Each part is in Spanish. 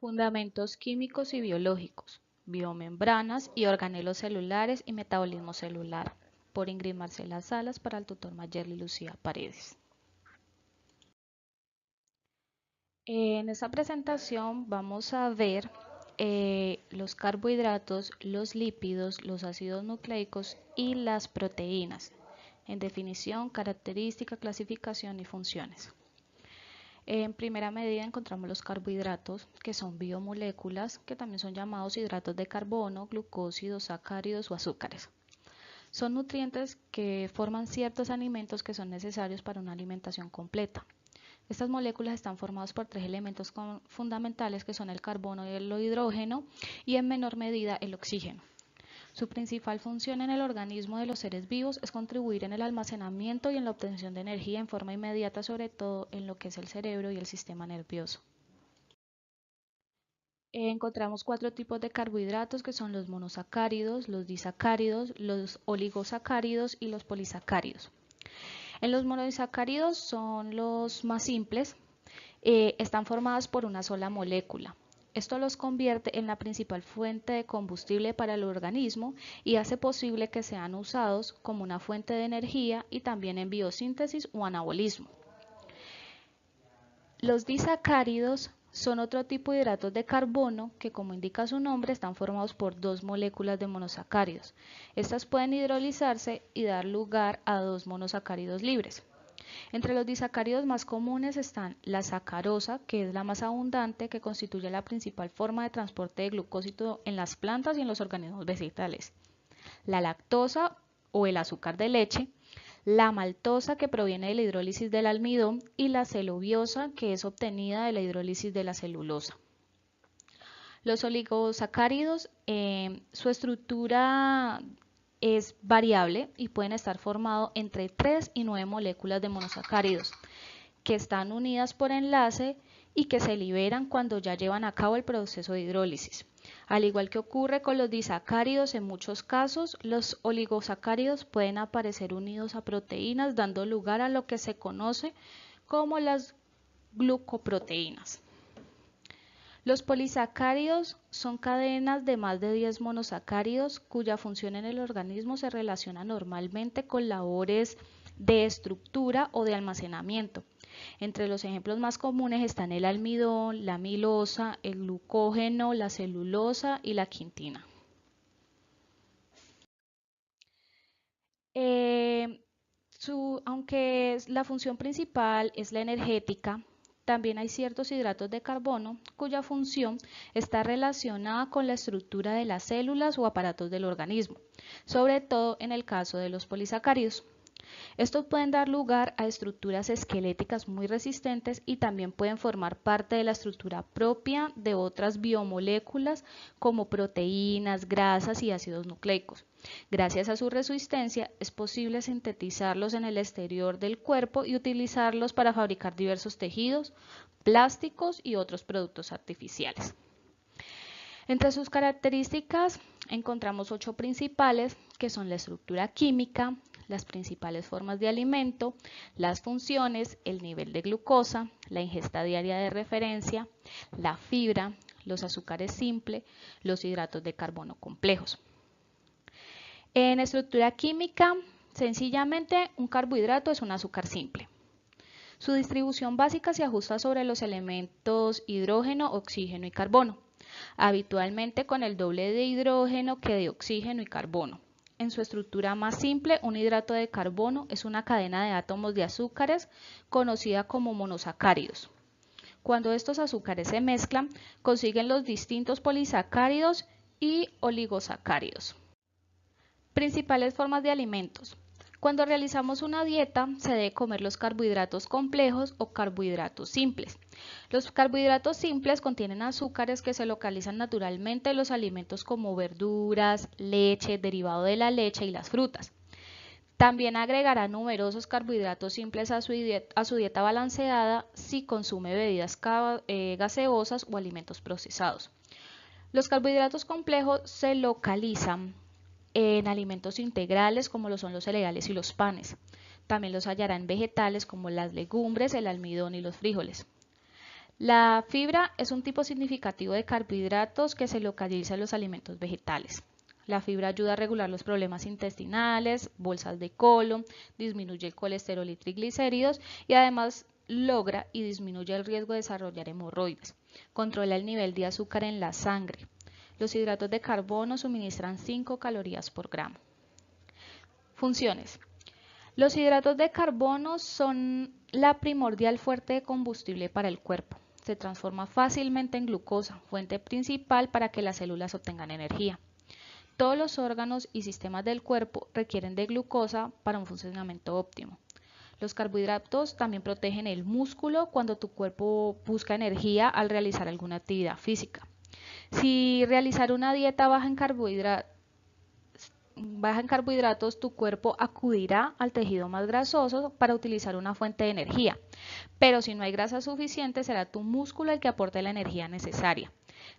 Fundamentos químicos y biológicos, biomembranas y organelos celulares y metabolismo celular, por Ingrid Marcela Salas para el tutor Mayerly Lucía Paredes. En esta presentación vamos a ver los carbohidratos, los lípidos, los ácidos nucleicos y las proteínas, en definición, característica, clasificación y funciones. En primera medida encontramos los carbohidratos, que son biomoléculas, que también son llamados hidratos de carbono, glucósidos, sacáridos o azúcares. Son nutrientes que forman ciertos alimentos que son necesarios para una alimentación completa. Estas moléculas están formadas por tres elementos fundamentales que son el carbono y el hidrógeno y en menor medida el oxígeno. Su principal función en el organismo de los seres vivos es contribuir en el almacenamiento y en la obtención de energía en forma inmediata, sobre todo en lo que es el cerebro y el sistema nervioso. Encontramos cuatro tipos de carbohidratos que son los monosacáridos, los disacáridos, los oligosacáridos y los polisacáridos. En los monosacáridos son los más simples, están formados por una sola molécula. Esto los convierte en la principal fuente de combustible para el organismo y hace posible que sean usados como una fuente de energía y también en biosíntesis o anabolismo. Los disacáridos son otro tipo de hidratos de carbono que, como indica su nombre, están formados por dos moléculas de monosacáridos. Estas pueden hidrolizarse y dar lugar a dos monosacáridos libres. Entre los disacáridos más comunes están la sacarosa, que es la más abundante, que constituye la principal forma de transporte de glucósido en las plantas y en los organismos vegetales. La lactosa o el azúcar de leche, la maltosa, que proviene de la hidrólisis del almidón, y la celuliosa, que es obtenida de la hidrólisis de la celulosa. Los oligosacáridos, su estructura es variable y pueden estar formados entre 3 y 9 moléculas de monosacáridos que están unidas por enlace y que se liberan cuando ya llevan a cabo el proceso de hidrólisis. Al igual que ocurre con los disacáridos, en muchos casos los oligosacáridos pueden aparecer unidos a proteínas, dando lugar a lo que se conoce como las glucoproteínas. Los polisacáridos son cadenas de más de 10 monosacáridos cuya función en el organismo se relaciona normalmente con labores de estructura o de almacenamiento. Entre los ejemplos más comunes están el almidón, la amilosa, el glucógeno, la celulosa y la quitina. Aunque la función principal es la energética, también hay ciertos hidratos de carbono cuya función está relacionada con la estructura de las células o aparatos del organismo, sobre todo en el caso de los polisacáridos. Estos pueden dar lugar a estructuras esqueléticas muy resistentes y también pueden formar parte de la estructura propia de otras biomoléculas como proteínas, grasas y ácidos nucleicos. Gracias a su resistencia es posible sintetizarlos en el exterior del cuerpo y utilizarlos para fabricar diversos tejidos, plásticos y otros productos artificiales. Entre sus características encontramos 8 principales, que son la estructura química, las principales formas de alimento, las funciones, el nivel de glucosa, la ingesta diaria de referencia, la fibra, los azúcares simples, los hidratos de carbono complejos. En estructura química, sencillamente un carbohidrato es un azúcar simple. Su distribución básica se ajusta sobre los elementos hidrógeno, oxígeno y carbono, habitualmente con el doble de hidrógeno que de oxígeno y carbono. En su estructura más simple, un hidrato de carbono es una cadena de átomos de azúcares conocida como monosacáridos. Cuando estos azúcares se mezclan, consiguen los distintos polisacáridos y oligosacáridos. Principales formas de alimentos. Cuando realizamos una dieta, se debe comer los carbohidratos complejos o carbohidratos simples. Los carbohidratos simples contienen azúcares que se localizan naturalmente en los alimentos como verduras, leche, derivado de la leche y las frutas. También agregará numerosos carbohidratos simples a su dieta balanceada si consume bebidas gaseosas o alimentos procesados. Los carbohidratos complejos se localizan en alimentos integrales como lo son los cereales y los panes. También los hallará en vegetales como las legumbres, el almidón y los frijoles. La fibra es un tipo significativo de carbohidratos que se localiza en los alimentos vegetales. La fibra ayuda a regular los problemas intestinales, bolsas de colon, disminuye el colesterol y triglicéridos y además logra y disminuye el riesgo de desarrollar hemorroides. Controla el nivel de azúcar en la sangre. Los hidratos de carbono suministran 5 calorías por gramo. Funciones. Los hidratos de carbono son la primordial fuente de combustible para el cuerpo. Se transforma fácilmente en glucosa, fuente principal para que las células obtengan energía. Todos los órganos y sistemas del cuerpo requieren de glucosa para un funcionamiento óptimo. Los carbohidratos también protegen el músculo cuando tu cuerpo busca energía al realizar alguna actividad física. Si realizar una dieta baja en carbohidratos, tu cuerpo acudirá al tejido más grasoso para utilizar una fuente de energía. Pero si no hay grasa suficiente, será tu músculo el que aporte la energía necesaria,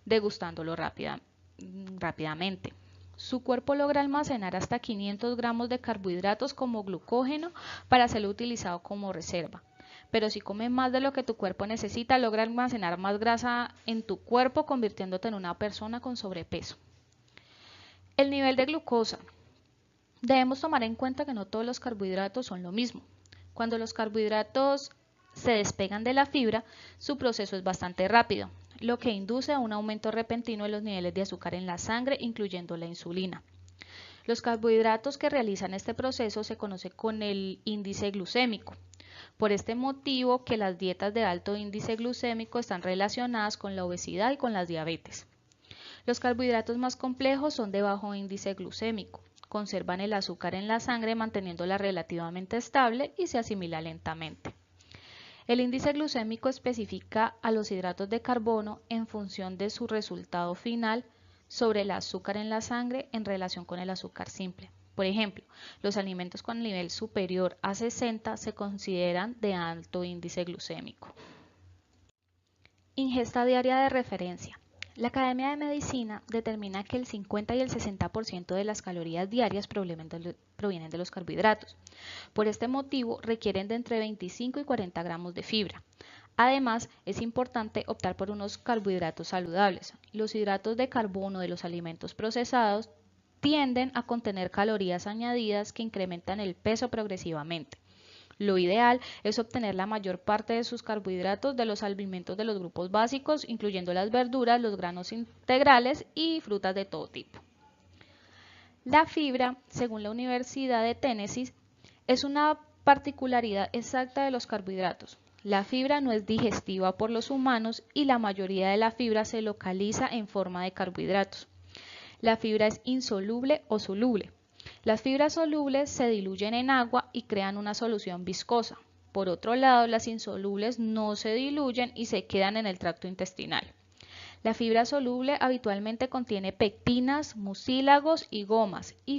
degustándolo rápidamente. Su cuerpo logra almacenar hasta 500 gramos de carbohidratos como glucógeno para ser utilizado como reserva. Pero si comes más de lo que tu cuerpo necesita, logra almacenar más grasa en tu cuerpo, convirtiéndote en una persona con sobrepeso. El nivel de glucosa. Debemos tomar en cuenta que no todos los carbohidratos son lo mismo. Cuando los carbohidratos se despegan de la fibra, su proceso es bastante rápido, lo que induce a un aumento repentino de los niveles de azúcar en la sangre, incluyendo la insulina. Los carbohidratos que realizan este proceso se conocen con el índice glucémico. Por este motivo que las dietas de alto índice glucémico están relacionadas con la obesidad y con la diabetes. Los carbohidratos más complejos son de bajo índice glucémico. Conservan el azúcar en la sangre manteniéndola relativamente estable y se asimila lentamente. El índice glucémico especifica a los hidratos de carbono en función de su resultado final sobre el azúcar en la sangre en relación con el azúcar simple. Por ejemplo, los alimentos con nivel superior a 60 se consideran de alto índice glucémico. Ingesta diaria de referencia. La Academia de Medicina determina que el 50 y el 60% de las calorías diarias provienen de los carbohidratos. Por este motivo, requieren de entre 25 y 40 gramos de fibra. Además, es importante optar por unos carbohidratos saludables. Los hidratos de carbono de los alimentos procesados tienden a contener calorías añadidas que incrementan el peso progresivamente. Lo ideal es obtener la mayor parte de sus carbohidratos de los alimentos de los grupos básicos, incluyendo las verduras, los granos integrales y frutas de todo tipo. La fibra, según la Universidad de Tennessee, es una particularidad exacta de los carbohidratos. La fibra no es digestiva por los humanos y la mayoría de la fibra se localiza en forma de carbohidratos. La fibra es insoluble o soluble. Las fibras solubles se diluyen en agua y crean una solución viscosa. Por otro lado, las insolubles no se diluyen y se quedan en el tracto intestinal. La fibra soluble habitualmente contiene pectinas, mucílagos y gomas, y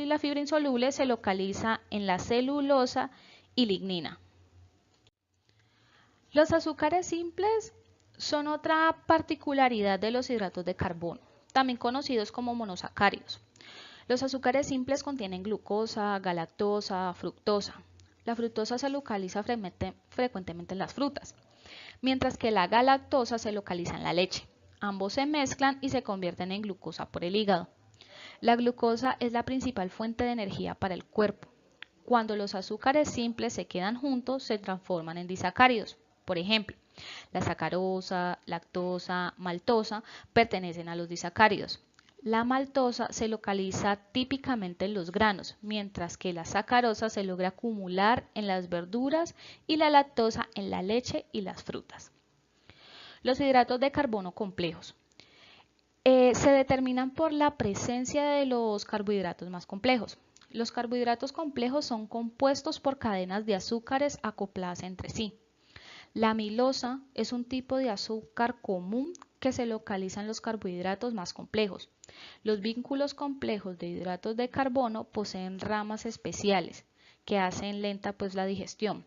la fibra insoluble se localiza en la celulosa y lignina. Los azúcares simples son otra particularidad de los hidratos de carbono, también conocidos como monosacáridos. Los azúcares simples contienen glucosa, galactosa, fructosa. La fructosa se localiza frecuentemente en las frutas, mientras que la galactosa se localiza en la leche. Ambos se mezclan y se convierten en glucosa por el hígado. La glucosa es la principal fuente de energía para el cuerpo. Cuando los azúcares simples se quedan juntos, se transforman en disacáridos. Por ejemplo, la sacarosa, lactosa, maltosa pertenecen a los disacáridos. La maltosa se localiza típicamente en los granos, mientras que la sacarosa se logra acumular en las verduras y la lactosa en la leche y las frutas. Los hidratos de carbono complejos se determinan por la presencia de los carbohidratos más complejos. Los carbohidratos complejos son compuestos por cadenas de azúcares acopladas entre sí. La amilosa es un tipo de azúcar común que se localiza en los carbohidratos más complejos. Los vínculos complejos de hidratos de carbono poseen ramas especiales que hacen lenta la digestión.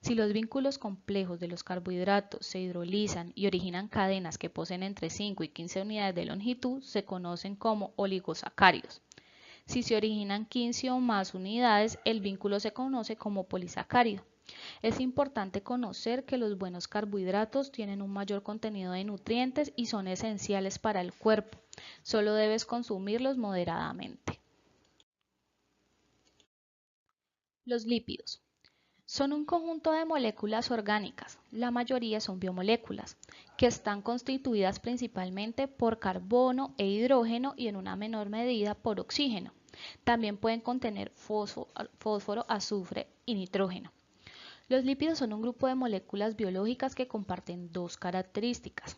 Si los vínculos complejos de los carbohidratos se hidrolizan y originan cadenas que poseen entre 5 y 15 unidades de longitud, se conocen como oligosacáridos. Si se originan 15 o más unidades, el vínculo se conoce como polisacárido. Es importante conocer que los buenos carbohidratos tienen un mayor contenido de nutrientes y son esenciales para el cuerpo. Solo debes consumirlos moderadamente. Los lípidos. Son un conjunto de moléculas orgánicas, la mayoría son biomoléculas, que están constituidas principalmente por carbono e hidrógeno y en una menor medida por oxígeno. También pueden contener fósforo, azufre y nitrógeno. Los lípidos son un grupo de moléculas biológicas que comparten dos características.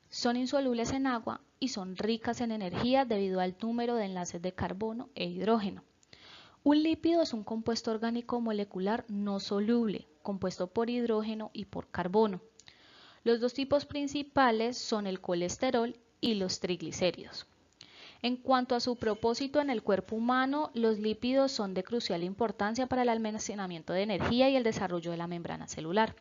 Son insolubles en agua y son ricas en energía debido al número de enlaces de carbono e hidrógeno. Un lípido es un compuesto orgánico molecular no soluble, compuesto por hidrógeno y por carbono. Los dos tipos principales son el colesterol y los triglicéridos. En cuanto a su propósito en el cuerpo humano, los lípidos son de crucial importancia para el almacenamiento de energía y el desarrollo de la membrana celular.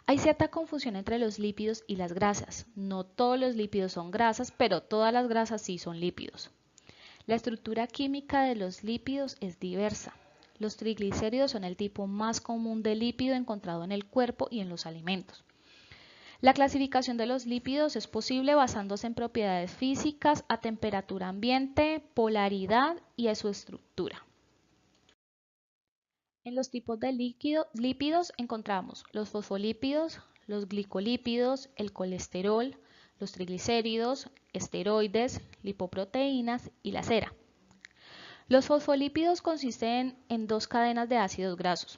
Hay cierta confusión entre los lípidos y las grasas. No todos los lípidos son grasas, pero todas las grasas sí son lípidos. La estructura química de los lípidos es diversa. Los triglicéridos son el tipo más común de lípido encontrado en el cuerpo y en los alimentos. La clasificación de los lípidos es posible basándose en propiedades físicas, a temperatura ambiente, polaridad y en su estructura. En los tipos de lípidos encontramos los fosfolípidos, los glicolípidos, el colesterol, los triglicéridos, esteroides, lipoproteínas y la cera. Los fosfolípidos consisten en dos cadenas de ácidos grasos,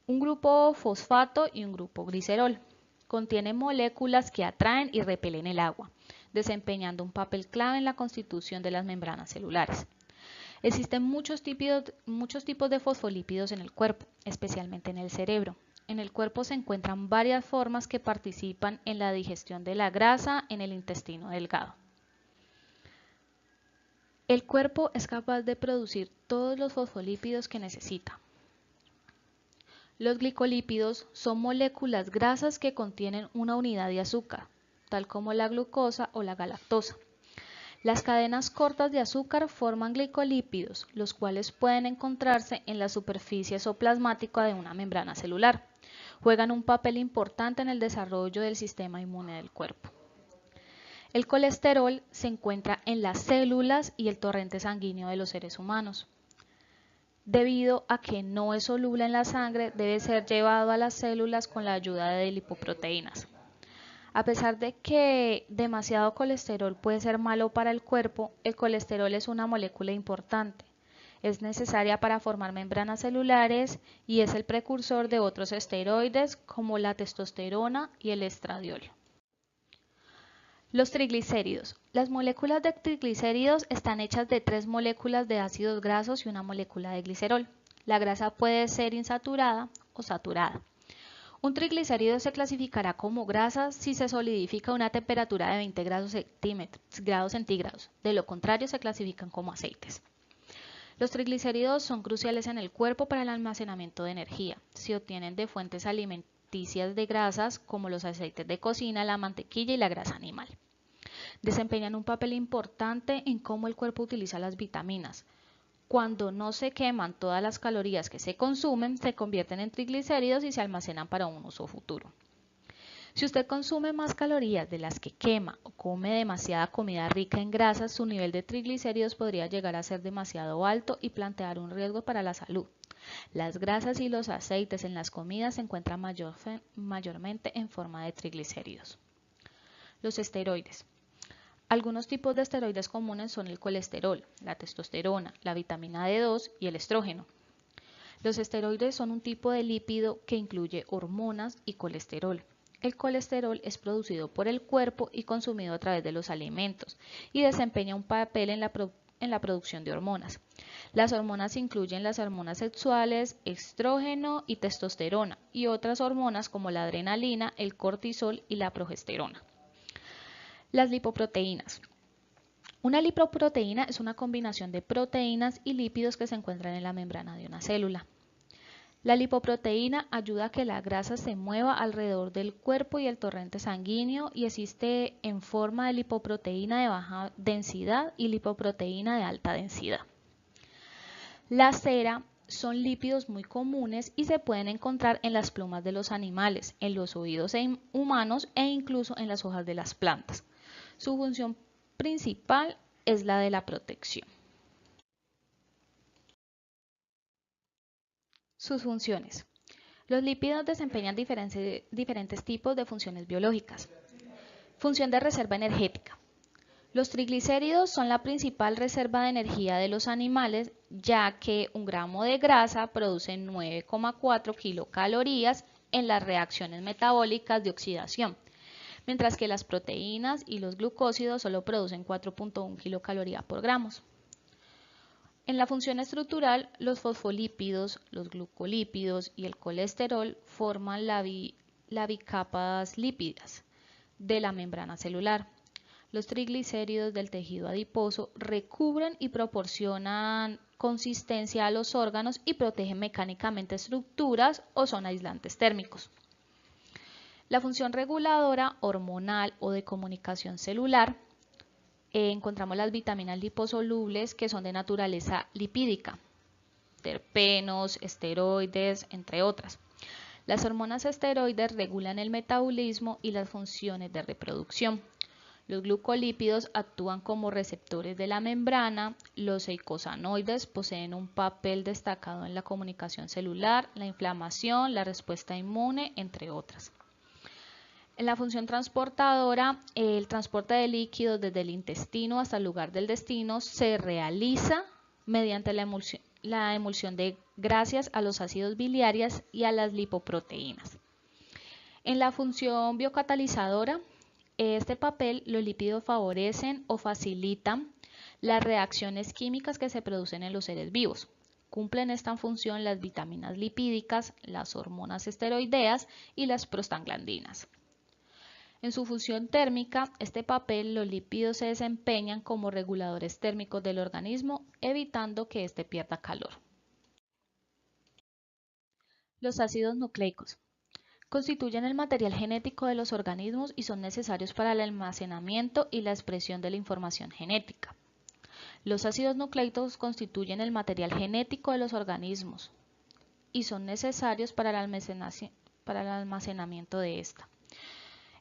un grupo fosfato y un grupo glicerol. Contienen moléculas que atraen y repelen el agua, desempeñando un papel clave en la constitución de las membranas celulares. Existen muchos tipos de fosfolípidos en el cuerpo, especialmente en el cerebro. En el cuerpo se encuentran varias formas que participan en la digestión de la grasa en el intestino delgado. El cuerpo es capaz de producir todos los fosfolípidos que necesita. Los glicolípidos son moléculas grasas que contienen una unidad de azúcar, tal como la glucosa o la galactosa. Las cadenas cortas de azúcar forman glicolípidos, los cuales pueden encontrarse en la superficie exoplasmática de una membrana celular. Juegan un papel importante en el desarrollo del sistema inmune del cuerpo. El colesterol se encuentra en las células y el torrente sanguíneo de los seres humanos. Debido a que no es soluble en la sangre, debe ser llevado a las células con la ayuda de lipoproteínas. A pesar de que demasiado colesterol puede ser malo para el cuerpo, el colesterol es una molécula importante. Es necesaria para formar membranas celulares y es el precursor de otros esteroides como la testosterona y el estradiol. Los triglicéridos. Las moléculas de triglicéridos están hechas de 3 moléculas de ácidos grasos y una molécula de glicerol. La grasa puede ser insaturada o saturada. Un triglicérido se clasificará como grasa si se solidifica a una temperatura de 20 grados centígrados. De lo contrario, se clasifican como aceites. Los triglicéridos son cruciales en el cuerpo para el almacenamiento de energía. Se obtienen de fuentes alimenticias de grasas como los aceites de cocina, la mantequilla y la grasa animal. Desempeñan un papel importante en cómo el cuerpo utiliza las vitaminas. Cuando no se queman todas las calorías que se consumen, se convierten en triglicéridos y se almacenan para un uso futuro. Si usted consume más calorías de las que quema o come demasiada comida rica en grasas, su nivel de triglicéridos podría llegar a ser demasiado alto y plantear un riesgo para la salud. Las grasas y los aceites en las comidas se encuentran mayormente en forma de triglicéridos. Los esteroides. Algunos tipos de esteroides comunes son el colesterol, la testosterona, la vitamina D2 y el estrógeno. Los esteroides son un tipo de lípido que incluye hormonas y colesterol. El colesterol es producido por el cuerpo y consumido a través de los alimentos y desempeña un papel en la producción de hormonas. Las hormonas incluyen las hormonas sexuales, estrógeno y testosterona, y otras hormonas como la adrenalina, el cortisol y la progesterona. Las lipoproteínas. Una lipoproteína es una combinación de proteínas y lípidos que se encuentran en la membrana de una célula. La lipoproteína ayuda a que la grasa se mueva alrededor del cuerpo y el torrente sanguíneo y existe en forma de lipoproteína de baja densidad y lipoproteína de alta densidad. La cera son lípidos muy comunes y se pueden encontrar en las plumas de los animales, en los oídos humanos e incluso en las hojas de las plantas. Su función principal es la de la protección. Sus funciones. Los lípidos desempeñan diferentes tipos de funciones biológicas. Función de reserva energética. Los triglicéridos son la principal reserva de energía de los animales, ya que un gramo de grasa produce 9,4 kilocalorías en las reacciones metabólicas de oxidación, mientras que las proteínas y los glucósidos solo producen 4,1 kilocalorías por gramo. En la función estructural, los fosfolípidos, los glucolípidos y el colesterol forman las bicapas lípidas de la membrana celular. Los triglicéridos del tejido adiposo recubren y proporcionan consistencia a los órganos y protegen mecánicamente estructuras o son aislantes térmicos. La función reguladora, hormonal o de comunicación celular, encontramos las vitaminas liposolubles que son de naturaleza lipídica, terpenos, esteroides, entre otras. Las hormonas esteroides regulan el metabolismo y las funciones de reproducción. Los glucolípidos actúan como receptores de la membrana. Los eicosanoides poseen un papel destacado en la comunicación celular, la inflamación, la respuesta inmune, entre otras. En la función transportadora, el transporte de líquidos desde el intestino hasta el lugar del destino se realiza mediante la emulsión gracias a los ácidos biliares y a las lipoproteínas. En la función biocatalizadora, este papel, los lípidos favorecen o facilitan las reacciones químicas que se producen en los seres vivos. Cumplen esta función las vitaminas lipídicas, las hormonas esteroideas y las prostaglandinas. En su función térmica, este papel, los lípidos se desempeñan como reguladores térmicos del organismo, evitando que éste pierda calor. Los ácidos nucleicos constituyen el material genético de los organismos y son necesarios para el almacenamiento y la expresión de la información genética. Los ácidos nucleicos constituyen el material genético de los organismos y son necesarios para el almacenamiento de esta.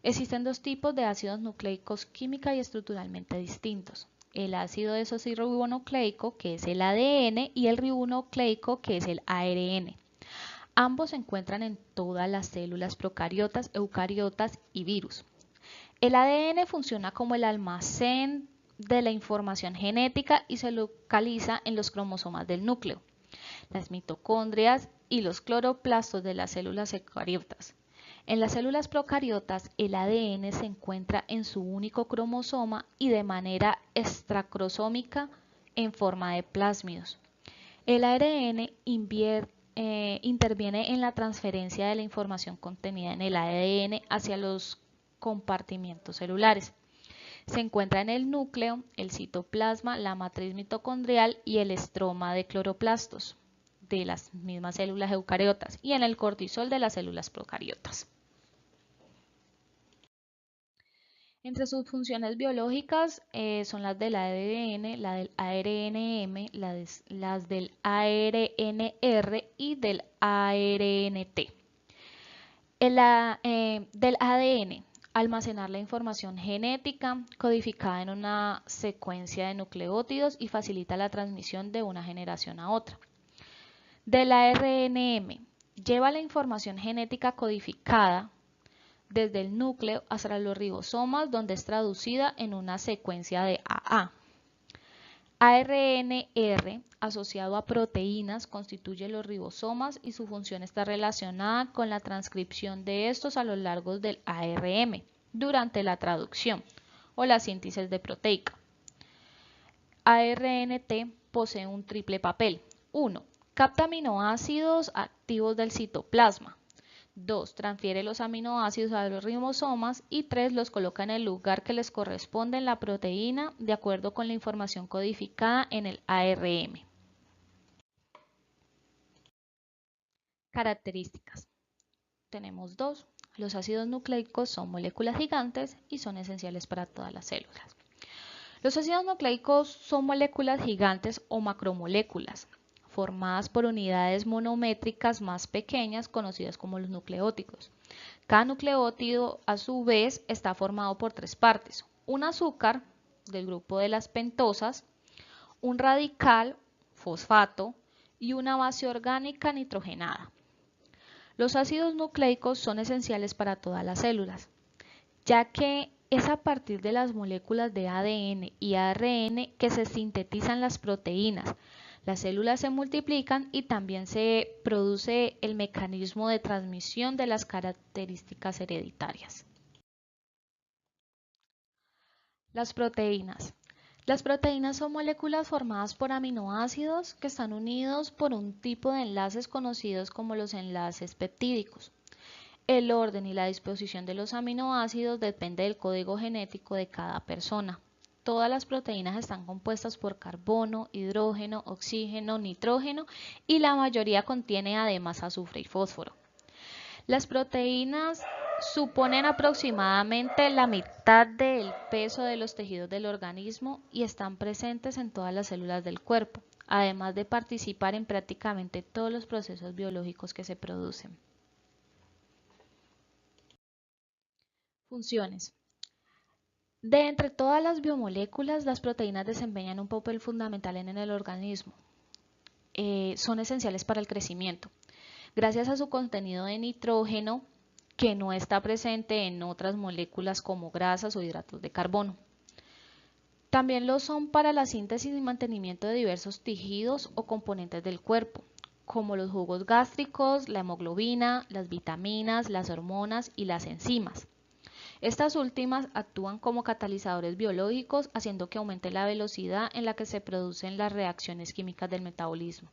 Existen dos tipos de ácidos nucleicos química y estructuralmente distintos. El ácido desoxirribonucleico, que es el ADN, y el ribonucleico, que es el ARN. Ambos se encuentran en todas las células procariotas, eucariotas y virus. El ADN funciona como el almacén de la información genética y se localiza en los cromosomas del núcleo, las mitocondrias y los cloroplastos de las células eucariotas. En las células procariotas, el ADN se encuentra en su único cromosoma y de manera extracromosómica en forma de plásmidos. El ARN interviene en la transferencia de la información contenida en el ADN hacia los compartimientos celulares. Se encuentra en el núcleo, el citoplasma, la matriz mitocondrial y el estroma de cloroplastos de las mismas células eucariotas y en el cortisol de las células procariotas. Entre sus funciones biológicas son las del ADN, la del ARNM, las del ARNR y del ARNT. Del ADN, almacenar la información genética codificada en una secuencia de nucleótidos y facilita la transmisión de una generación a otra. Del ARNM, lleva la información genética codificada desde el núcleo hasta los ribosomas, donde es traducida en una secuencia de AA. ARNR, asociado a proteínas, constituye los ribosomas y su función está relacionada con la transcripción de estos a lo largo del ARN durante la traducción o la síntesis de proteica. ARNT posee un triple papel. 1. Capta aminoácidos activos del citoplasma. 2. Transfiere los aminoácidos a los ribosomas y 3. Los coloca en el lugar que les corresponde en la proteína de acuerdo con la información codificada en el ARN. Características. Tenemos dos. Los ácidos nucleicos son moléculas gigantes y son esenciales para todas las células. Los ácidos nucleicos son moléculas gigantes o macromoléculas. formadas por unidades monométricas más pequeñas conocidas como los nucleótidos. Cada nucleótido a su vez está formado por 3 partes: un azúcar del grupo de las pentosas, un radical, fosfato, y una base orgánica nitrogenada. Los ácidos nucleicos son esenciales para todas las células, ya que es a partir de las moléculas de ADN y ARN que se sintetizan las proteínas. Las células se multiplican y también se produce el mecanismo de transmisión de las características hereditarias. Las proteínas. Las proteínas son moléculas formadas por aminoácidos que están unidos por un tipo de enlaces conocidos como los enlaces peptídicos. El orden y la disposición de los aminoácidos depende del código genético de cada persona. Todas las proteínas están compuestas por carbono, hidrógeno, oxígeno, nitrógeno y la mayoría contiene además azufre y fósforo. Las proteínas suponen aproximadamente la mitad del peso de los tejidos del organismo y están presentes en todas las células del cuerpo, además de participar en prácticamente todos los procesos biológicos que se producen. Funciones. De entre todas las biomoléculas, las proteínas desempeñan un papel fundamental en el organismo. Son esenciales para el crecimiento. Gracias a su contenido de nitrógeno, que no está presente en otras moléculas como grasas o hidratos de carbono. También lo son para la síntesis y mantenimiento de diversos tejidos o componentes del cuerpo, como los jugos gástricos, la hemoglobina, las vitaminas, las hormonas y las enzimas. Estas últimas actúan como catalizadores biológicos, haciendo que aumente la velocidad en la que se producen las reacciones químicas del metabolismo.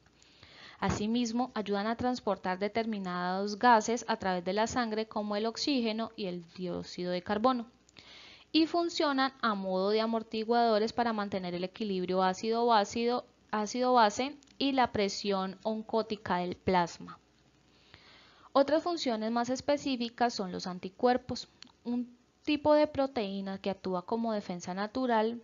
Asimismo, ayudan a transportar determinados gases a través de la sangre como el oxígeno y el dióxido de carbono, y funcionan a modo de amortiguadores para mantener el equilibrio ácido-base y la presión oncótica del plasma. Otras funciones más específicas son los anticuerpos, un tipo de proteína que actúa como defensa natural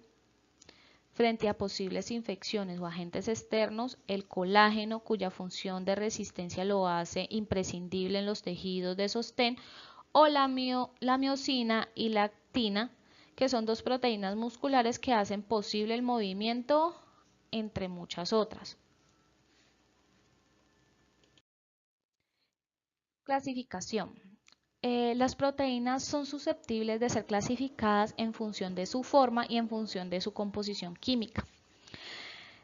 frente a posibles infecciones o agentes externos, el colágeno, cuya función de resistencia lo hace imprescindible en los tejidos de sostén, o la miosina y la actina, que son 2 proteínas musculares que hacen posible el movimiento, entre muchas otras. Clasificación. Las proteínas son susceptibles de ser clasificadas en función de su forma y en función de su composición química.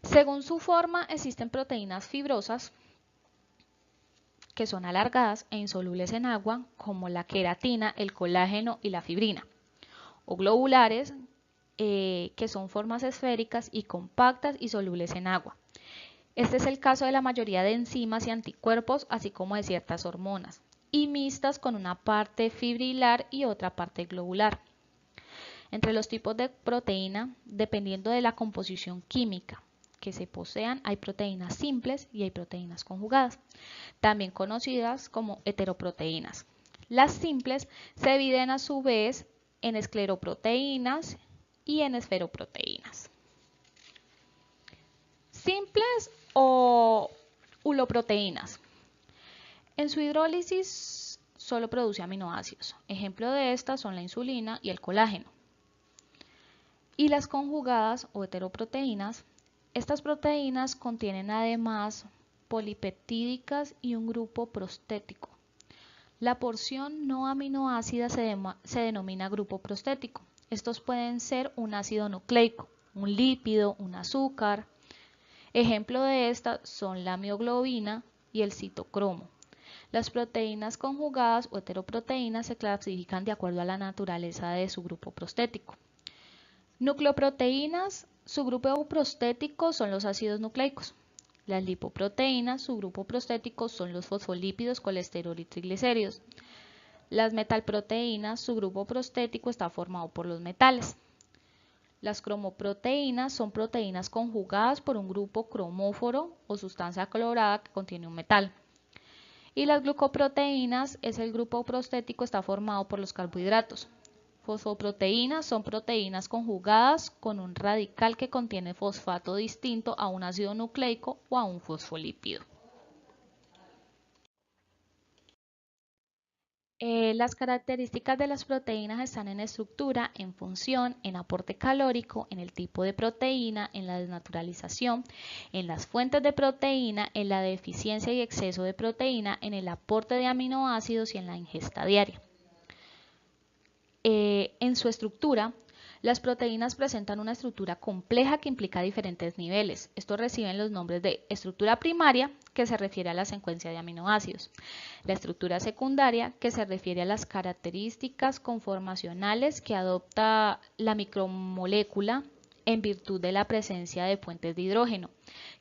Según su forma, existen proteínas fibrosas, que son alargadas e insolubles en agua, como la queratina, el colágeno y la fibrina, o globulares, que son formas esféricas y compactas y solubles en agua. Este es el caso de la mayoría de enzimas y anticuerpos, así como de ciertas hormonas, y mixtas con una parte fibrilar y otra parte globular. Entre los tipos de proteína, dependiendo de la composición química que se posean, hay proteínas simples y hay proteínas conjugadas, también conocidas como heteroproteínas. Las simples se dividen a su vez en escleroproteínas y en esferoproteínas. Simples o uloproteínas. En su hidrólisis solo produce aminoácidos. Ejemplo de estas son la insulina y el colágeno. Y las conjugadas o heteroproteínas, estas proteínas contienen además polipeptídicas y un grupo prostético. La porción no aminoácida se denomina grupo prostético. Estos pueden ser un ácido nucleico, un lípido, un azúcar. Ejemplo de estas son la mioglobina y el citocromo. Las proteínas conjugadas o heteroproteínas se clasifican de acuerdo a la naturaleza de su grupo prostético. Nucleoproteínas, su grupo prostético son los ácidos nucleicos. Las lipoproteínas, su grupo prostético son los fosfolípidos, colesterol y triglicéridos. Las metalproteínas, su grupo prostético está formado por los metales. Las cromoproteínas son proteínas conjugadas por un grupo cromóforo o sustancia colorada que contiene un metal. Y las glucoproteínas, el grupo prostético está formado por los carbohidratos. Fosfoproteínas son proteínas conjugadas con un radical que contiene fosfato distinto a un ácido nucleico o a un fosfolípido. Las características de las proteínas están en estructura, en función, en aporte calórico, en el tipo de proteína, en la desnaturalización, en las fuentes de proteína, en la deficiencia y exceso de proteína, en el aporte de aminoácidos y en la ingesta diaria. En su estructura, las proteínas presentan una estructura compleja que implica diferentes niveles. Estos reciben los nombres de estructura primaria, que se refiere a la secuencia de aminoácidos, la estructura secundaria, que se refiere a las características conformacionales que adopta la micromolécula en virtud de la presencia de puentes de hidrógeno,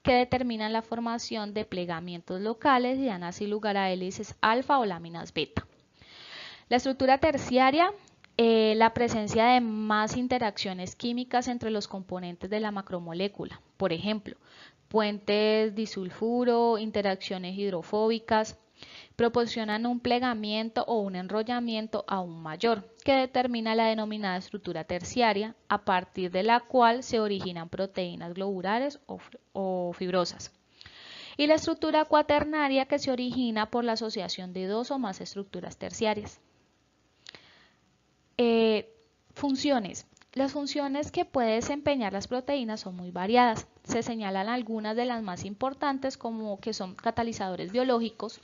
que determinan la formación de plegamientos locales y dan así lugar a hélices alfa o láminas beta. La estructura terciaria, la presencia de más interacciones químicas entre los componentes de la macromolécula, por ejemplo, puentes disulfuro, interacciones hidrofóbicas, proporcionan un plegamiento o un enrollamiento aún mayor, que determina la denominada estructura terciaria, a partir de la cual se originan proteínas globulares o fibrosas. Y la estructura cuaternaria, que se origina por la asociación de dos o más estructuras terciarias. Funciones. Las funciones que pueden desempeñar las proteínas son muy variadas. Se señalan algunas de las más importantes, como que son catalizadores biológicos,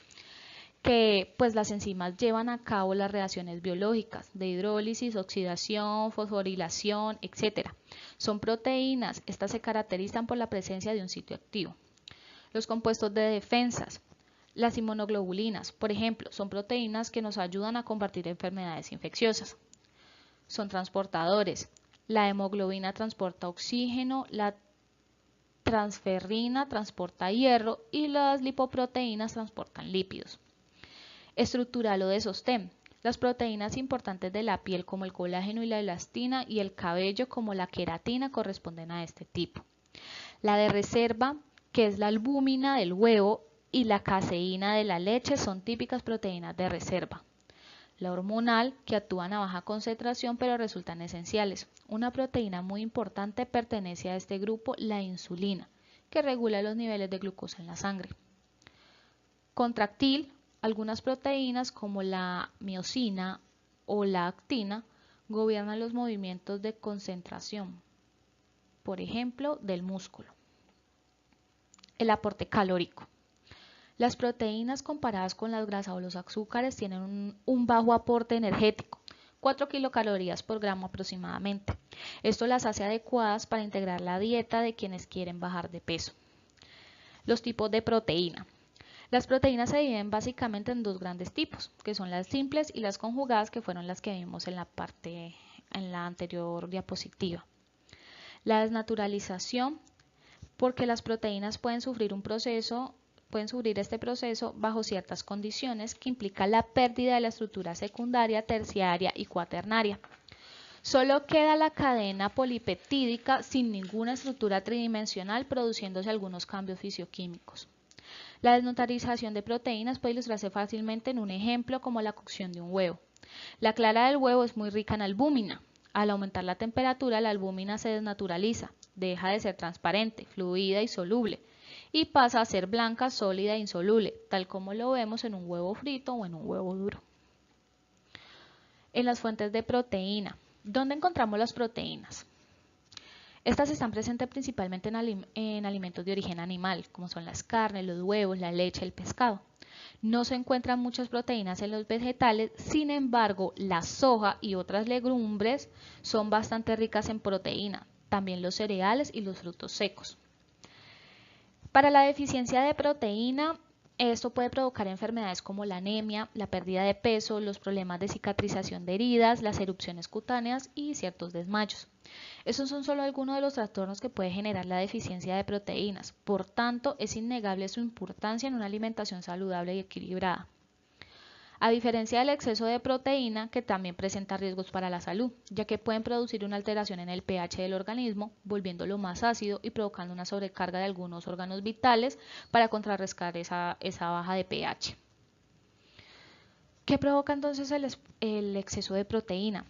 que pues las enzimas llevan a cabo las reacciones biológicas de hidrólisis, oxidación, fosforilación, etc. Son proteínas, estas se caracterizan por la presencia de un sitio activo. Los compuestos de defensas. Las inmunoglobulinas, por ejemplo, son proteínas que nos ayudan a combatir enfermedades infecciosas. Son transportadores. La hemoglobina transporta oxígeno, la transferrina transporta hierro y las lipoproteínas transportan lípidos. Estructural o de sostén. Las proteínas importantes de la piel como el colágeno y la elastina y el cabello como la queratina corresponden a este tipo. La de reserva, que es la albúmina del huevo y la caseína de la leche, son típicas proteínas de reserva. La hormonal, que actúan a baja concentración pero resultan esenciales. Una proteína muy importante pertenece a este grupo, la insulina, que regula los niveles de glucosa en la sangre. Contractil, algunas proteínas como la miosina o la actina gobiernan los movimientos de concentración, por ejemplo, del músculo. El aporte calórico. Las proteínas comparadas con las grasas o los azúcares tienen un bajo aporte energético, 4 kilocalorías por gramo aproximadamente. Esto las hace adecuadas para integrar la dieta de quienes quieren bajar de peso. Los tipos de proteína. Las proteínas se dividen básicamente en dos grandes tipos, que son las simples y las conjugadas, que fueron las que vimos en la anterior diapositiva. La desnaturalización, porque las proteínas pueden sufrir este proceso bajo ciertas condiciones que implica la pérdida de la estructura secundaria, terciaria y cuaternaria. Solo queda la cadena polipeptídica sin ninguna estructura tridimensional, produciéndose algunos cambios fisioquímicos. La desnaturalización de proteínas puede ilustrarse fácilmente en un ejemplo como la cocción de un huevo. La clara del huevo es muy rica en albúmina. Al aumentar la temperatura, la albúmina se desnaturaliza, deja de ser transparente, fluida y soluble, y pasa a ser blanca, sólida e insoluble, tal como lo vemos en un huevo frito o en un huevo duro. En las fuentes de proteína, ¿dónde encontramos las proteínas? Estas están presentes principalmente en alimentos de origen animal, como son las carnes, los huevos, la leche, el pescado. No se encuentran muchas proteínas en los vegetales, sin embargo, la soja y otras legumbres son bastante ricas en proteína, también los cereales y los frutos secos. Para la deficiencia de proteína, esto puede provocar enfermedades como la anemia, la pérdida de peso, los problemas de cicatrización de heridas, las erupciones cutáneas y ciertos desmayos. Estos son solo algunos de los trastornos que puede generar la deficiencia de proteínas. Por tanto, es innegable su importancia en una alimentación saludable y equilibrada. A diferencia del exceso de proteína, que también presenta riesgos para la salud, ya que pueden producir una alteración en el pH del organismo, volviéndolo más ácido y provocando una sobrecarga de algunos órganos vitales para contrarrestar esa baja de pH. ¿Qué provoca entonces el exceso de proteína?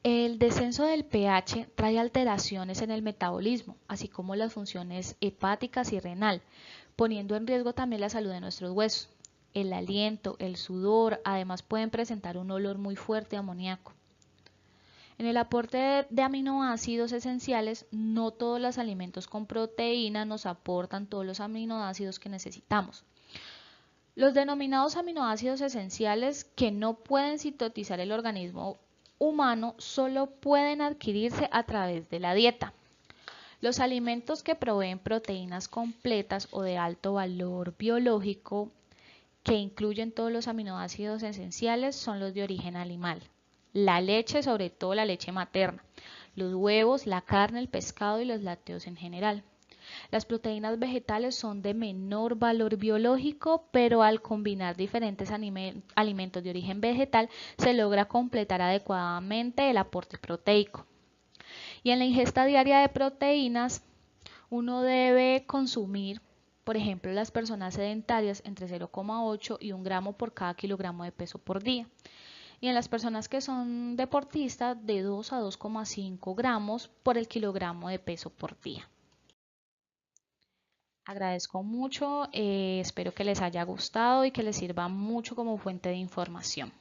El descenso del pH trae alteraciones en el metabolismo, así como las funciones hepáticas y renal, poniendo en riesgo también la salud de nuestros huesos. El aliento, el sudor, además pueden presentar un olor muy fuerte de amoníaco. En el aporte de aminoácidos esenciales, no todos los alimentos con proteína nos aportan todos los aminoácidos que necesitamos. Los denominados aminoácidos esenciales que no pueden sintetizar el organismo humano solo pueden adquirirse a través de la dieta. Los alimentos que proveen proteínas completas o de alto valor biológico que incluyen todos los aminoácidos esenciales son los de origen animal. La leche, sobre todo la leche materna, los huevos, la carne, el pescado y los lácteos en general. Las proteínas vegetales son de menor valor biológico, pero al combinar diferentes alimentos de origen vegetal se logra completar adecuadamente el aporte proteico. Y en la ingesta diaria de proteínas, uno debe consumir, por ejemplo, las personas sedentarias entre 0,8 y 1 gramo por cada kilogramo de peso por día. Y en las personas que son deportistas, de 2 a 2,5 gramos por el kilogramo de peso por día. Agradezco mucho, espero que les haya gustado y que les sirva mucho como fuente de información.